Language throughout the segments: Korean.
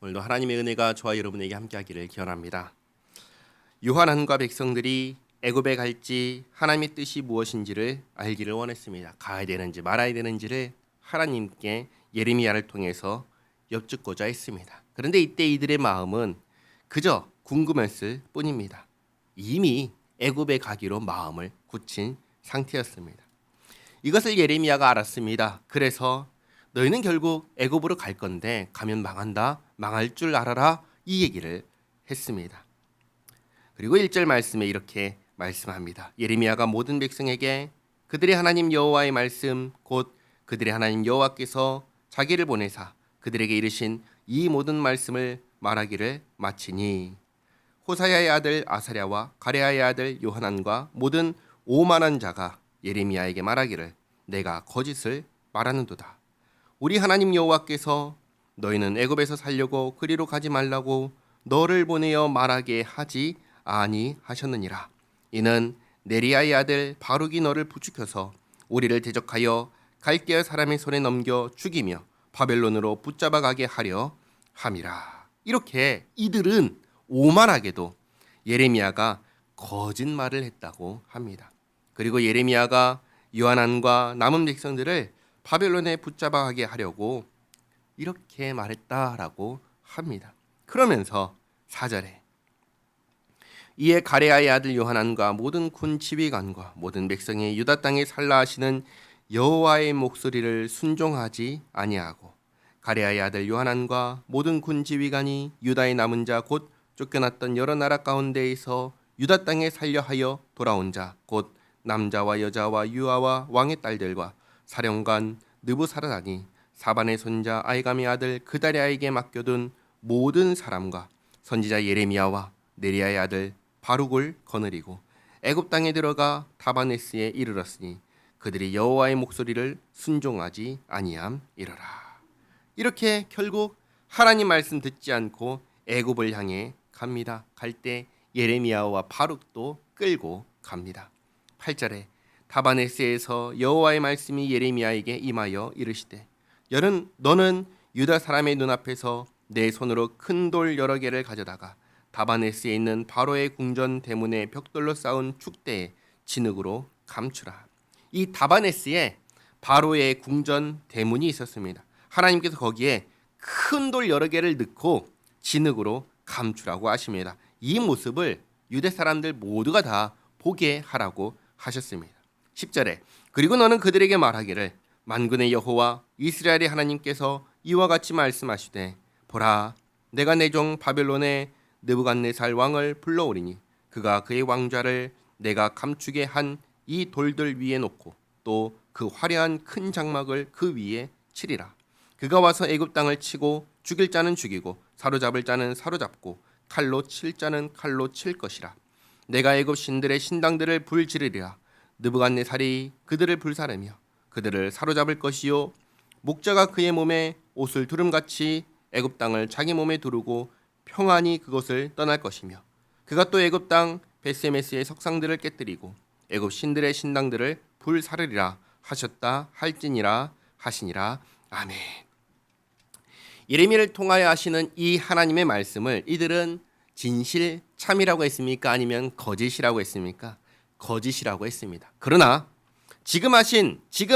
오늘도 하나님의 은혜가 저와 여러분에게 함께하기를 기원합니다. 요한안과 백성들이 애굽에 갈지 하나님의 뜻이 무엇인지를 알기를 원했습니다. 가야 되는지 말아야 되는지를 하나님께 예레미야를 통해서 여쭙고자 했습니다. 그런데 이때 이들의 마음은 그저 궁금했을 뿐입니다. 이미 애굽에 가기로 마음을 굳힌 상태였습니다. 이것을 예레미야가 알았습니다. 그래서 너희는 결국 애굽으로 갈 건데 가면 망한다, 망할 줄 알아라, 이 얘기를 했습니다. 그리고 1절 말씀에 이렇게 말씀합니다. 예레미야가 모든 백성에게 그들의 하나님 여호와의 말씀 곧 그들의 하나님 여호와께서 자기를 보내사 그들에게 이르신 이 모든 말씀을 말하기를 마치니 호사야의 아들 아사랴와 가레아의 아들 요하난과 모든 오만한 자가 예레미야에게 말하기를 내가 거짓을 말하는도다. 우리 하나님 여호와께서 너희는 애굽에서 살려고 그리로 가지 말라고 너를 보내어 말하게 하지 아니하셨느니라. 이는 네리야의 아들 바룩이 너를 부추겨서 우리를 대적하여 갈대아 사람의 손에 넘겨 죽이며 바벨론으로 붙잡아 가게 하려 함이라. 이렇게 이들은 오만하게도 예레미야가 거짓말을 했다고 합니다. 그리고 예레미야가 요한안과 남은 백성들을 바벨론에 붙잡아 가게 하려고 이렇게 말했다라고 합니다. 그러면서 4절에 이에 가레아의 아들 요하난과 모든 군 지휘관과 모든 백성이 유다 땅에 살라 하시는 여호와의 목소리를 순종하지 아니하고 가레아의 아들 요하난과 모든 군 지휘관이 유다의 남은 자 곧 쫓겨났던 여러 나라 가운데에서 유다 땅에 살려 하여 돌아온 자 곧 남자와 여자와 유아와 왕의 딸들과 사령관 느부사라다니 사반의 손자 아이감의 아들 그다랴에게 맡겨둔 모든 사람과 선지자 예레미야와 네리야의 아들 바룩을 거느리고 애굽 땅에 들어가 다바네스에 이르렀으니 그들이 여호와의 목소리를 순종하지 아니함이러라. 이렇게 결국 하나님 말씀 듣지 않고 애굽을 향해 갑니다. 갈 때 예레미야와 바룩도 끌고 갑니다. 8절에 다바네스에서 여호와의 말씀이 예레미야에게 임하여 이르시되 너는 유다 사람의 눈앞에서 내 손으로 큰 돌 여러 개를 가져다가 다바네스에 있는 바로의 궁전 대문에 벽돌로 쌓은 축대에 진흙으로 감추라. 이 다바네스에 바로의 궁전 대문이 있었습니다. 하나님께서 거기에 큰 돌 여러 개를 넣고 진흙으로 감추라고 하십니다. 이 모습을 유대 사람들 모두가 다 보게 하라고 하셨습니다. 10절에 그리고 너는 그들에게 말하기를 만군의 여호와 이스라엘의 하나님께서 이와 같이 말씀하시되 보라 내가 내 종 바벨론의 느부갓네살 왕을 불러오리니 그가 그의 왕좌를 내가 감추게 한 이 돌들 위에 놓고 또 그 화려한 큰 장막을 그 위에 치리라. 그가 와서 애굽 땅을 치고 죽일 자는 죽이고 사로잡을 자는 사로잡고 칼로 칠 자는 칼로 칠 것이라. 내가 애굽 신들의 신당들을 불지르리라. 느부갓네살이 그들을 불사르며 그들을 사로잡을 것이요 목자가 그의 몸에 옷을 두름같이 애굽 땅을 자기 몸에 두르고 평안히 그것을 떠날 것이며 그가 또 애굽 땅 베스메스의 석상들을 깨뜨리고 애굽 신들의 신당들을 불사르리라 하셨다 할지니라 하시니라. 아멘. 예레미야를 통하여 하시는 이 하나님의 말씀을 이들은 진실 참이라고 했습니까? 아니면 거짓이라고 했습니까? 거짓이라고 했습니다. 그러나 지금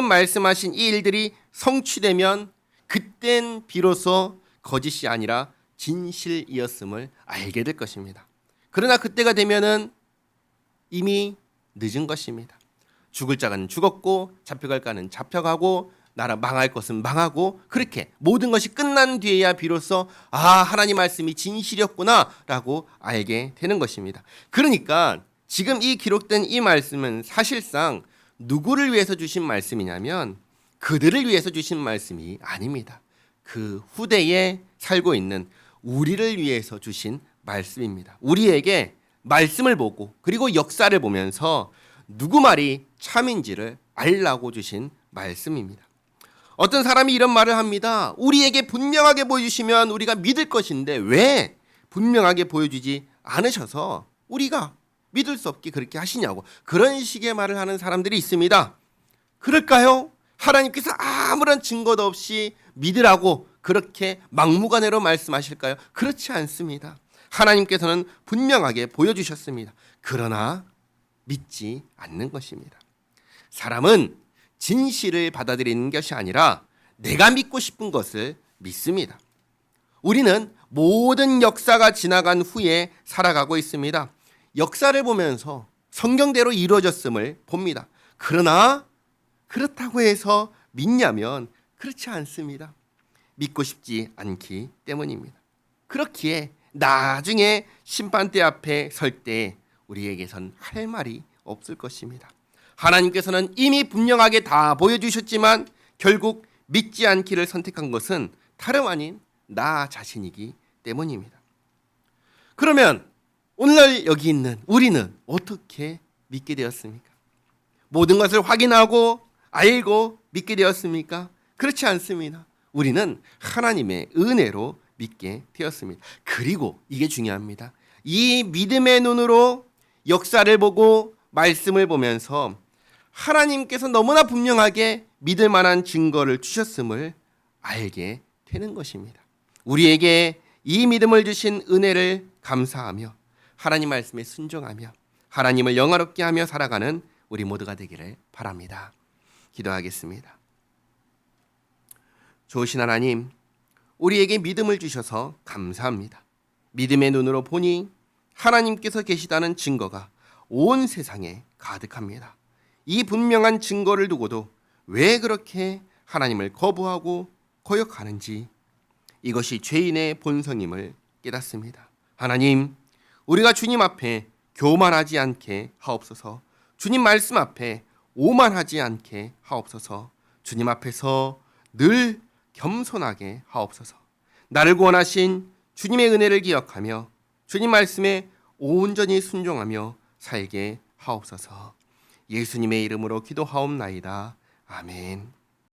말씀하신 이 일들이 성취되면 그땐 비로소 거짓이 아니라 진실이었음을 알게 될 것입니다. 그러나 그때가 되면은 이미 늦은 것입니다. 죽을 자는 죽었고 잡혀갈 자는 잡혀가고 나라 망할 것은 망하고 그렇게 모든 것이 끝난 뒤에야 비로소 하나님 말씀이 진실이었구나라고 알게 되는 것입니다. 그러니까 지금 이 기록된 이 말씀은 사실상 누구를 위해서 주신 말씀이냐면 그들을 위해서 주신 말씀이 아닙니다. 그 후대에 살고 있는 우리를 위해서 주신 말씀입니다. 우리에게 말씀을 보고 그리고 역사를 보면서 누구 말이 참인지를 알라고 주신 말씀입니다. 어떤 사람이 이런 말을 합니다. 우리에게 분명하게 보여주시면 우리가 믿을 것인데 왜 분명하게 보여주지 않으셔서 우리가 믿을 수 없게 그렇게 하시냐고 그런 식의 말을 하는 사람들이 있습니다. 그럴까요? 하나님께서 아무런 증거도 없이 믿으라고 그렇게 막무가내로 말씀하실까요? 그렇지 않습니다. 하나님께서는 분명하게 보여주셨습니다. 그러나 믿지 않는 것입니다. 사람은 진실을 받아들이는 것이 아니라 내가 믿고 싶은 것을 믿습니다. 우리는 모든 역사가 지나간 후에 살아가고 있습니다. 역사를 보면서 성경대로 이루어졌음을 봅니다. 그러나 그렇다고 해서 믿냐면 그렇지 않습니다. 믿고 싶지 않기 때문입니다. 그렇기에 나중에 심판대 앞에 설 때 우리에게선 할 말이 없을 것입니다. 하나님께서는 이미 분명하게 다 보여주셨지만 결국 믿지 않기를 선택한 것은 다름 아닌 나 자신이기 때문입니다. 그러면 오늘날 여기 있는 우리는 어떻게 믿게 되었습니까? 모든 것을 확인하고 알고 믿게 되었습니까? 그렇지 않습니다. 우리는 하나님의 은혜로 믿게 되었습니다. 그리고 이게 중요합니다. 이 믿음의 눈으로 역사를 보고 말씀을 보면서 하나님께서 너무나 분명하게 믿을 만한 증거를 주셨음을 알게 되는 것입니다. 우리에게 이 믿음을 주신 은혜를 감사하며 하나님 말씀에 순종하며 하나님을 영화롭게 하며 살아가는 우리 모두가 되기를 바랍니다. 기도하겠습니다. 좋으신 하나님, 우리에게 믿음을 주셔서 감사합니다. 믿음의 눈으로 보니 하나님께서 계시다는 증거가 온 세상에 가득합니다. 이 분명한 증거를 두고도 왜 그렇게 하나님을 거부하고 거역하는지 이것이 죄인의 본성임을 깨닫습니다. 하나님, 우리가 주님 앞에 교만하지 않게 하옵소서. 주님 말씀 앞에 오만하지 않게 하옵소서. 주님 앞에서 늘 겸손하게 하옵소서. 나를 구원하신 주님의 은혜를 기억하며 주님 말씀에 온전히 순종하며 살게 하옵소서. 예수님의 이름으로 기도하옵나이다. 아멘.